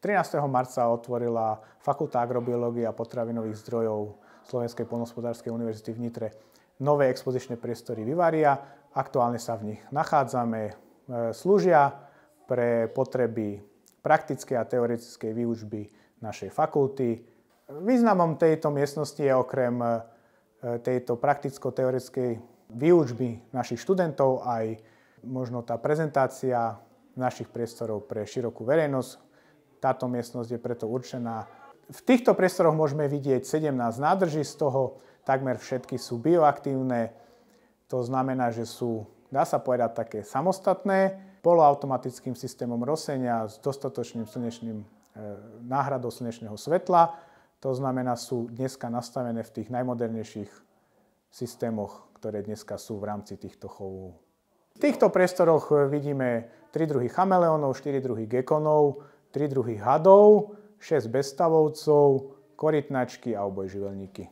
13. marca otvorila Fakulta agrobiológie a potravinových zdrojov Slovenskej poľnohospodárskej univerzity v Nitre nové expozičné priestory Vivaria. Aktuálne sa v nich nachádzame, slúžia pre potreby praktickej a teoretickej výučby našej fakulty. Významom tejto miestnosti je okrem tejto prakticko-teoretickej výučby našich študentov aj možno tá prezentácia našich priestorov pre širokú verejnosť. Táto miestnosť je preto určená. V týchto priestoroch môžeme vidieť 17 nádrží, z toho takmer všetky sú bioaktívne. To znamená, že sú, dá sa povedať, také samostatné, poloautomatickým systémom rosenia s dostatočným náhradou slnečného svetla. To znamená, sú dneska nastavené v tých najmodernejších systémoch, ktoré dneska sú v rámci týchto chovov. V týchto priestoroch vidíme 3 druhy chameleónov, 4 druhy gekonov, 3 druhy hadov, 6 bezstavovcov, korytnačky a obojživelníky.